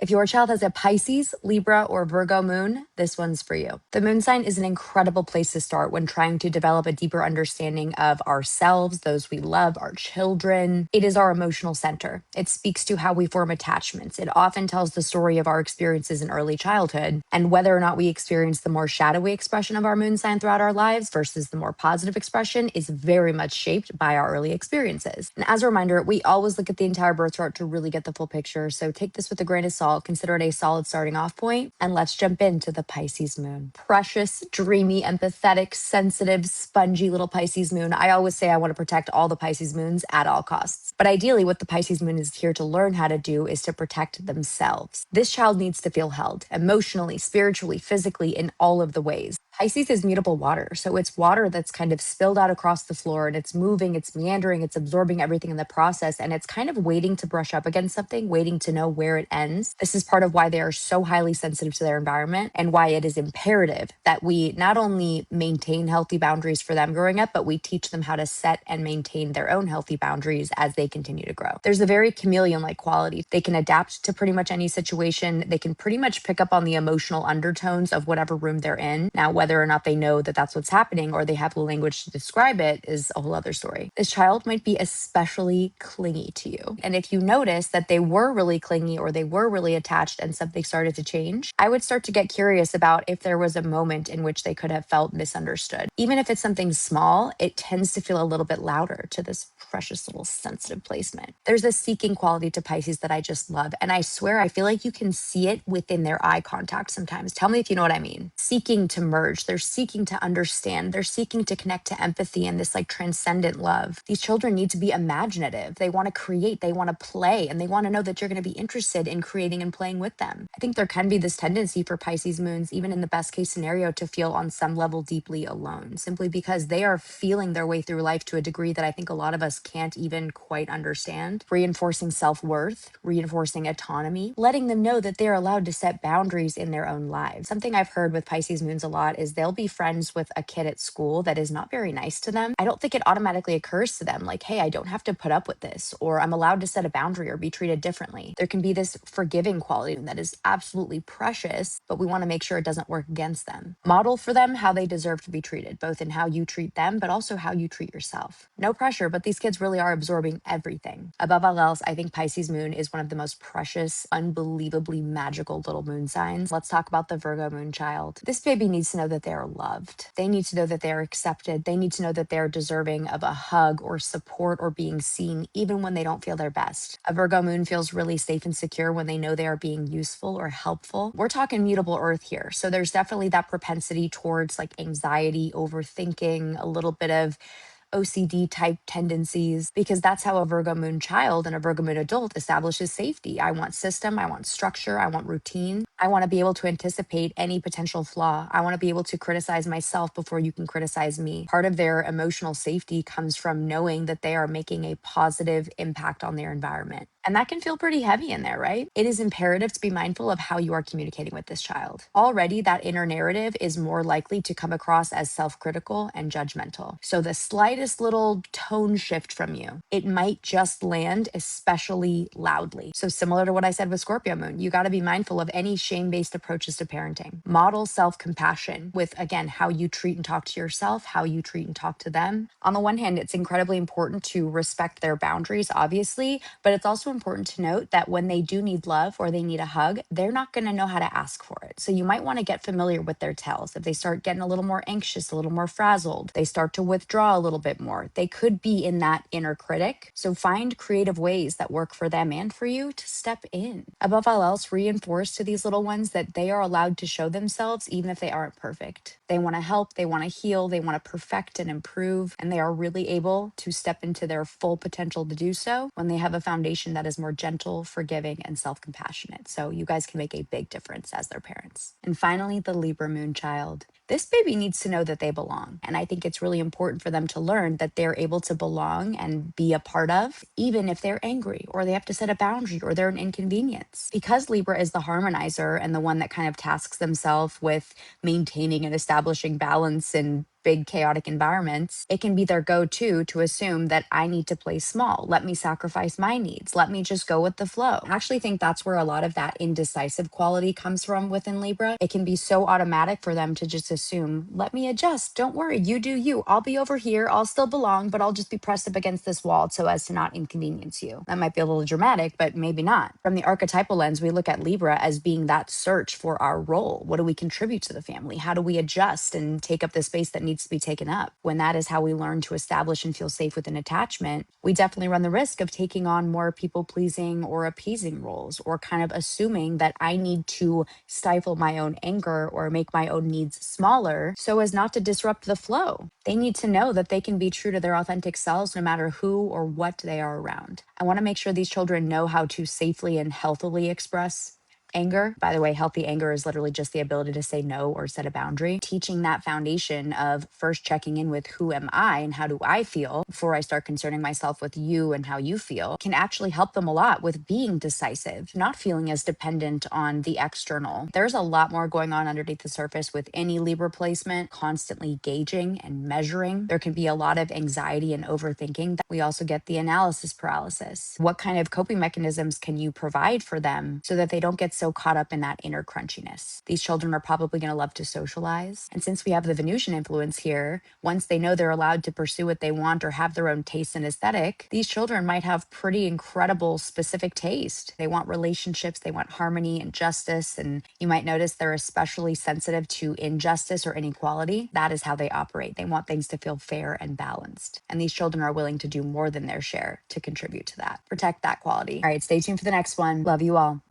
If your child has a Pisces, Libra, or Virgo moon, this one's for you. The moon sign is an incredible place to start when trying to develop a deeper understanding of ourselves, those we love, our children. It is our emotional center. It speaks to how we form attachments. It often tells the story of our experiences in early childhood and whether or not we experience the more shadowy expression of our moon sign throughout our lives versus the more positive expression is very much shaped by our early experiences. And as a reminder, we always look at the entire birth chart to really get the full picture. So take this with a grain of salt. Consider it a solid starting off point, and let's jump into the Pisces moon. Precious, dreamy, empathetic, sensitive, spongy little Pisces moon. I always say I want to protect all the Pisces moons at all costs. But ideally, what the Pisces moon is here to learn how to do is to protect themselves. This child needs to feel held emotionally, spiritually, physically, in all of the ways. Pisces is mutable water, so it's water that's kind of spilled out across the floor and it's moving, it's meandering, it's absorbing everything in the process, and it's kind of waiting to brush up against something, waiting to know where it ends. This is part of why they are so highly sensitive to their environment and why it is imperative that we not only maintain healthy boundaries for them growing up, but we teach them how to set and maintain their own healthy boundaries as they continue to grow. There's a very chameleon-like quality. They can adapt to pretty much any situation. They can pretty much pick up on the emotional undertones of whatever room they're in. Now, whether or not they know that that's what's happening or they have the language to describe it is a whole other story. This child might be especially clingy to you. And if you notice that they were really clingy or they were really attached and something started to change, I would start to get curious about if there was a moment in which they could have felt misunderstood. Even if it's something small, it tends to feel a little bit louder to this precious little sensitive placement. There's a seeking quality to Pisces that I just love. And I swear, I feel like you can see it within their eye contact sometimes. Tell me if you know what I mean. Seeking to merge. They're seeking to understand. They're seeking to connect to empathy and this like transcendent love. These children need to be imaginative. They want to create, they want to play, and they want to know that you're going to be interested in creating and playing with them. I think there can be this tendency for Pisces moons, even in the best case scenario, to feel on some level deeply alone, simply because they are feeling their way through life to a degree that I think a lot of us can't even quite understand. Reinforcing self-worth, reinforcing autonomy, letting them know that they're allowed to set boundaries in their own lives. Something I've heard with Pisces moons a lot is they'll be friends with a kid at school that is not very nice to them. I don't think it automatically occurs to them like, hey, I don't have to put up with this, or I'm allowed to set a boundary or be treated differently. There can be this forgiving quality that is absolutely precious, but we want to make sure it doesn't work against them. Model for them how they deserve to be treated, both in how you treat them, but also how you treat yourself. No pressure, but these kids really are absorbing everything. Above all else, I think Pisces moon is one of the most precious, unbelievably magical little moon signs. Let's talk about the Virgo Moon Child. This baby needs to know that they are loved. They need to know that they are accepted. They need to know that they're deserving of a hug or support or being seen, even when they don't feel their best. A Virgo moon feels really safe and secure when they know they are being useful or helpful. We're talking mutable earth here. So there's definitely that propensity towards like anxiety, overthinking, a little bit of OCD type tendencies, because that's how a Virgo moon child and a Virgo moon adult establishes safety. I want system, I want structure, I want routine. I want to be able to anticipate any potential flaw. I want to be able to criticize myself before you can criticize me. Part of their emotional safety comes from knowing that they are making a positive impact on their environment. And that can feel pretty heavy in there, right? It is imperative to be mindful of how you are communicating with this child. Already, that inner narrative is more likely to come across as self-critical and judgmental. So the slightest little tone shift from you, it might just land especially loudly. So similar to what I said with Scorpio moon, you got to be mindful of any shame-based approaches to parenting. Model self-compassion with, again, how you treat and talk to yourself, how you treat and talk to them. On the one hand, it's incredibly important to respect their boundaries, obviously, but it's also important to note that when they do need love or they need a hug, they're not going to know how to ask for it. So you might want to get familiar with their tells. If they start getting a little more anxious, a little more frazzled, they start to withdraw a little bit more, they could be in that inner critic. So find creative ways that work for them and for you to step in. Above all else, reinforce to these little ones that they are allowed to show themselves even if they aren't perfect. They want to help, they want to heal, they want to perfect and improve, and they are really able to step into their full potential to do so when they have a foundation that is more gentle, forgiving, and self-compassionate. So you guys can make a big difference as their parents. And finally, the Libra Moon Child. This baby needs to know that they belong. And I think it's really important for them to learn that they're able to belong and be a part of, even if they're angry or they have to set a boundary or they're an inconvenience. Because Libra is the harmonizer and the one that kind of tasks themselves with maintaining and establishing balance and big chaotic environments, it can be their go-to to assume that I need to play small. Let me sacrifice my needs. Let me just go with the flow. I actually think that's where a lot of that indecisive quality comes from within Libra. It can be so automatic for them to just assume, let me adjust. Don't worry. You do you. I'll be over here. I'll still belong, but I'll just be pressed up against this wall so as to not inconvenience you. That might be a little dramatic, but maybe not. From the archetypal lens, we look at Libra as being that search for our role. What do we contribute to the family? How do we adjust and take up the space that needs to be taken up? When that is how we learn to establish and feel safe within attachment, we definitely run the risk of taking on more people pleasing or appeasing roles, or kind of assuming that I need to stifle my own anger or make my own needs smaller so as not to disrupt the flow. They need to know that they can be true to their authentic selves no matter who or what they are around. I want to make sure these children know how to safely and healthily express anger. By the way, healthy anger is literally just the ability to say no or set a boundary. Teaching that foundation of first checking in with who am I and how do I feel before I start concerning myself with you and how you feel can actually help them a lot with being decisive, not feeling as dependent on the external. There's a lot more going on underneath the surface with any Libra placement, constantly gauging and measuring. There can be a lot of anxiety and overthinking. We also get the analysis paralysis. What kind of coping mechanisms can you provide for them so that they don't get so caught up in that inner crunchiness? These children are probably going to love to socialize. And since we have the Venusian influence here, once they know they're allowed to pursue what they want or have their own taste and aesthetic, these children might have pretty incredible specific taste. They want relationships, they want harmony and justice. And you might notice they're especially sensitive to injustice or inequality. That is how they operate. They want things to feel fair and balanced. And these children are willing to do more than their share to contribute to that. Protect that quality. All right, stay tuned for the next one. Love you all.